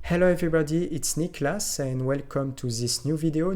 Hello everybody, it's Niklas and welcome to this new video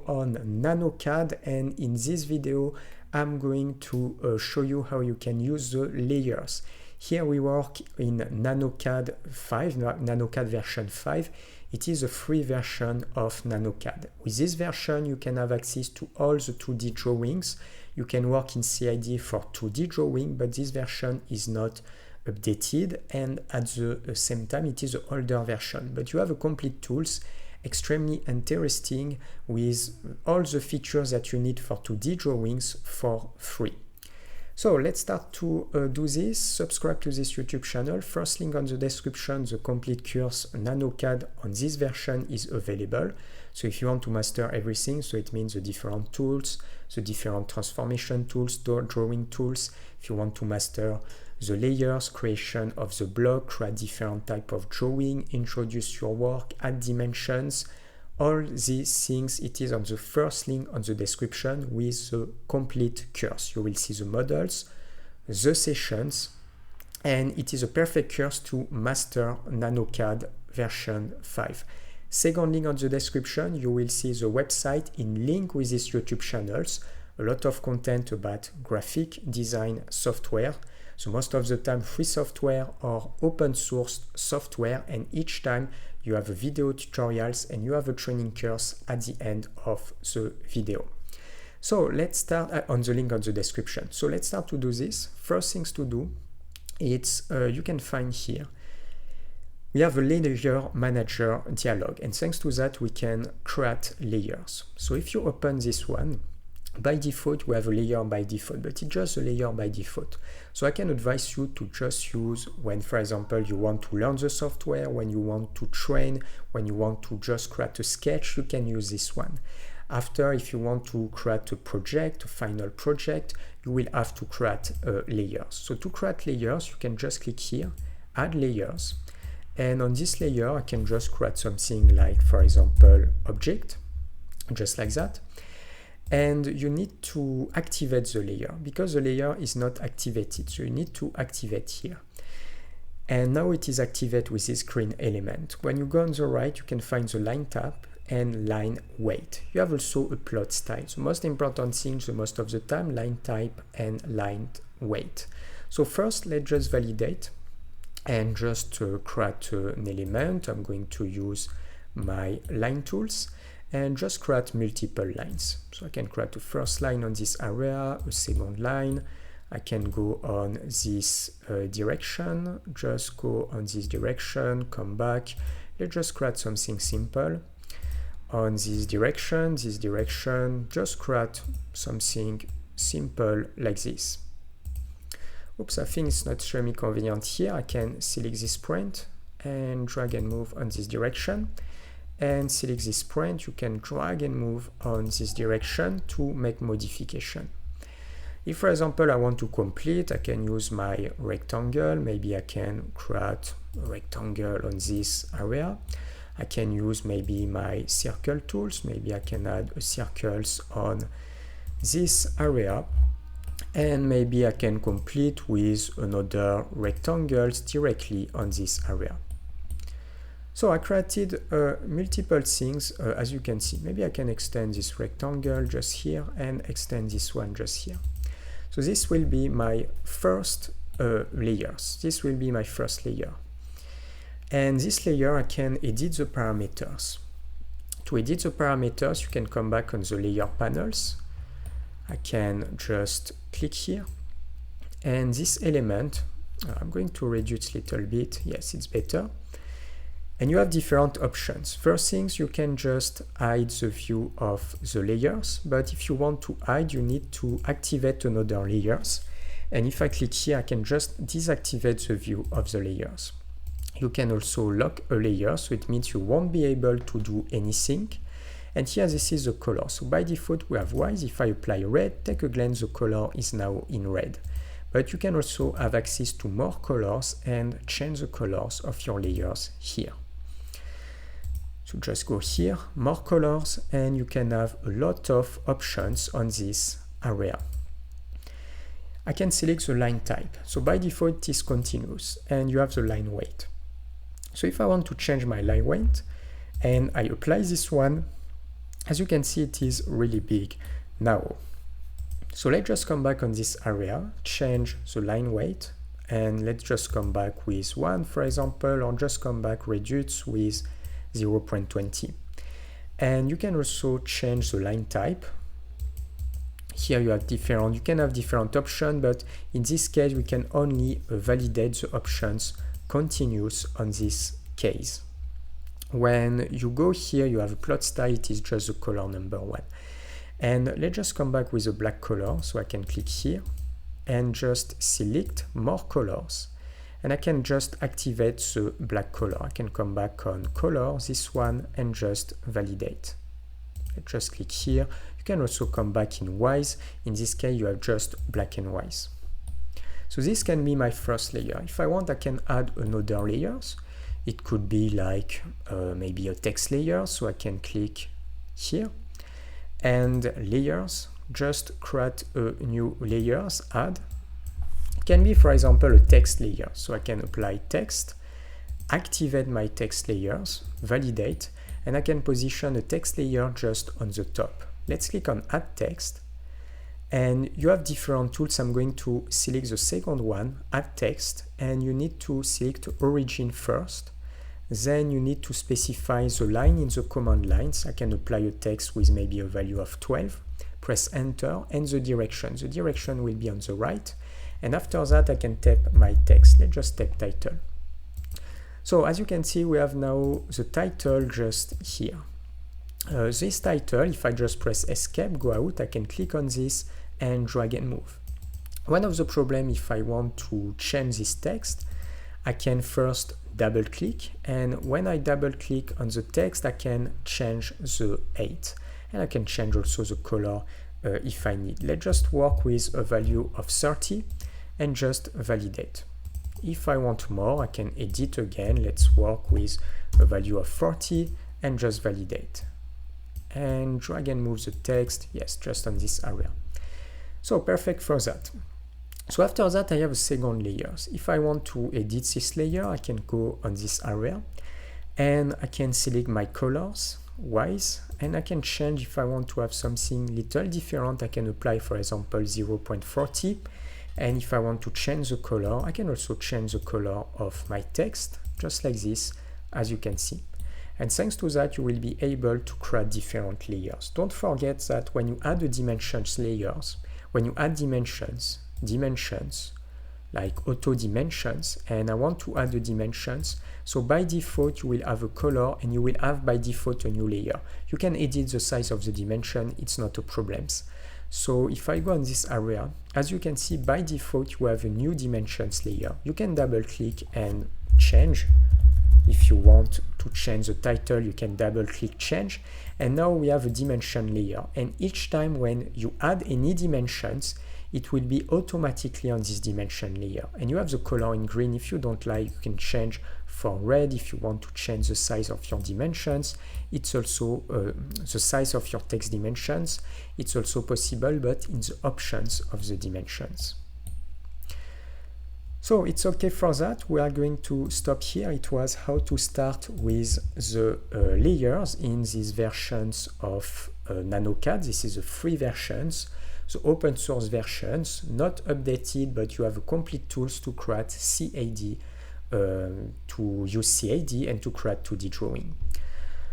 on Nanocad, and in this video I'm going to show you how you can use the layers. Here we work in Nanocad 5, Nanocad version 5. It is a free version of Nanocad. With this version you can have access to all the 2D drawings. You can work in CID for 2D drawing, but this version is not updated, and at the same time it is an older version, but you have a complete tools, extremely interesting, with all the features that you need for 2D drawings for free. So let's start to do this. Subscribe to this YouTube channel. First link on the description, the complete course Nanocad on this version is available. So if you want to master everything, so it means the different tools, the different transformation tools, drawing tools, if you want to master the layers, creation of the block, create different type of drawing, introduce your work, add dimensions, all these things, it is on the first link on the description with the complete course. You will see the models, the sessions, and it is a perfect course to master Nanocad version 5. Second link on the description, you will see the website in link with these YouTube channels, a lot of content about graphic design software. So most of the time free software or open source software, and each time you have a video tutorials and you have a training course at the end of the video. So let's start on the link on the description. So let's start to do this. First things to do, it's you can find here, we have a layer manager dialog, and thanks to that we can create layers. So if you open this one, by default we have a layer by default, but it's just a layer by default. So I can advise you to just use when, for example, you want to learn the software, when you want to train, when you want to just create a sketch, you can use this one. After, if you want to create a project, a final project, you will have to create layers. So to create layers, you can just click here, add layers, and on this layer I can just create something like, for example, object, just like that. And you need to activate the layer because the layer is not activated, so you need to activate here. And now it is activated with this green element. When you go on the right, you can find the line type and line weight. You have also a plot style. The most important things, the most of the time, line type and line weight. So first, let's just validate and just create an element. I'm going to use my line tools and just create multiple lines. So I can create a first line on this area, a second line. I can go on this direction, just go on this direction, come back. Let's just create something simple. On this direction, just create something simple like this. Oops, I think it's not extremely convenient here. I can select this point and drag and move on this direction. And select this point, you can drag and move on this direction to make modification. If, for example, I want to complete, I can use my rectangle. Maybe I can create a rectangle on this area. I can use maybe my circle tools. Maybe I can add circles on this area. And maybe I can complete with another rectangles directly on this area. So I created multiple things, as you can see. Maybe I can extend this rectangle just here and extend this one just here. So this will be my first layers. This will be my first layer. And this layer, I can edit the parameters. To edit the parameters, you can come back on the layer panels. I can just click here. And this element, I'm going to reduce a little bit. Yes, it's better. And you have different options. First things, you can just hide the view of the layers, but if you want to hide, you need to activate another layers. And if I click here, I can just deactivate the view of the layers. You can also lock a layer, so it means you won't be able to do anything. And here, this is the color. So by default, we have white. If I apply red, take a glance, the color is now in red. But you can also have access to more colors and change the colors of your layers here. So just go here, more colors, and you can have a lot of options on this area. I can select the line type. So by default, it is continuous, and you have the line weight. So if I want to change my line weight and I apply this one, as you can see, it is really big now. So let's just come back on this area, change the line weight, and let's just come back with 1, for example, or just come back reduce with 0.20. And you can also change the line type. Here you can have different options, but in this case we can only validate the options continuous on this case. When you go here, you have a plot style, it is just the color number 1. And let's just come back with a black color, so I can click here and just select more colors. And I can just activate the black color. I can come back on color, this one, and just validate. Let's just click here. You can also come back in white. In this case, you have just black and white. So this can be my first layer. If I want, I can add another layers. It could be like maybe a text layer, so I can click here. And layers, just create a new layers, add. It can be, for example, a text layer. So I can apply text, activate my text layers, validate, and I can position a text layer just on the top. Let's click on add text. And you have different tools. I'm going to select the second one, add text, and you need to select origin first. Then you need to specify the line in the command lines. I can apply a text with maybe a value of 12, press enter, and the direction. The direction will be on the right. And after that, I can type my text. Let's just type title. So as you can see, we have now the title just here. This title, if I just press escape, go out, I can click on this and drag and move. One of the problems, if I want to change this text, I can first double click, and when I double click on the text, I can change the height, and I can change also the color if I need. Let's just work with a value of 30 and just validate. If I want more, I can edit again. Let's work with a value of 40 and just validate. And drag and move the text, yes, just on this area. So perfect for that. So after that, I have a second layer. If I want to edit this layer, I can go on this area and I can select my colors, wise, and I can change if I want to have something little different. I can apply, for example, 0.40. And if I want to change the color, I can also change the color of my text, just like this, as you can see. And thanks to that, you will be able to create different layers. Don't forget that when you add the dimensions layers, when you add dimensions like auto dimensions, and I want to add the dimensions, so by default you will have a color and you will have by default a new layer. You can edit the size of the dimension, it's not a problem. So if I go on this area, as you can see, by default you have a new dimensions layer. You can double click and change. If you want to change the title, you can double click change, and now we have a dimension layer, and each time when you add any dimensions, it will be automatically on this dimension layer. And you have the color in green. If you don't like, you can change for red. If you want to change the size of your dimensions, it's also the size of your text dimensions. It's also possible, but in the options of the dimensions. So it's okay for that. We are going to stop here. It was how to start with the layers in these versions of Nanocad. This is the free versions. The open source versions, not updated, but you have a complete tools to create CAD, to use CAD and to create 2D drawing.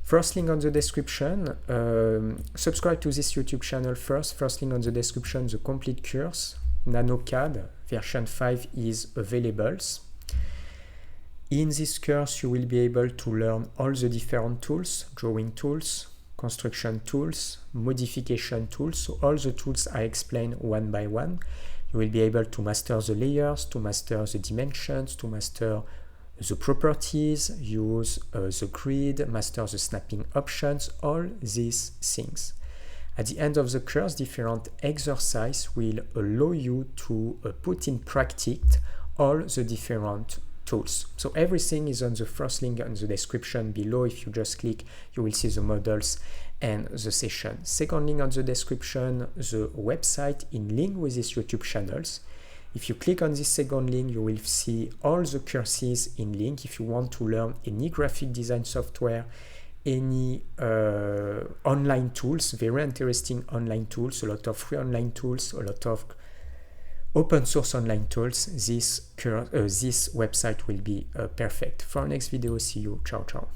First link on the description. Subscribe to this YouTube channel first. First link on the description, the complete course. Nanocad version 5 is available. In this course, you will be able to learn all the different tools, drawing tools, construction tools, modification tools, so all the tools I explain one by one. You will be able to master the layers, to master the dimensions, to master the properties, use the grid, master the snapping options, all these things. At the end of the course, different exercises will allow you to put in practice all the different tools. So everything is on the first link in the description below. If you just click, you will see the models and the session. Second link on the description, the website in link with these YouTube channels. If you click on this second link, you will see all the courses in link. If you want to learn any graphic design software, any online tools, very interesting online tools, a lot of free online tools, a lot of open source online tools, this website will be perfect. For our next video, see you. Ciao, ciao.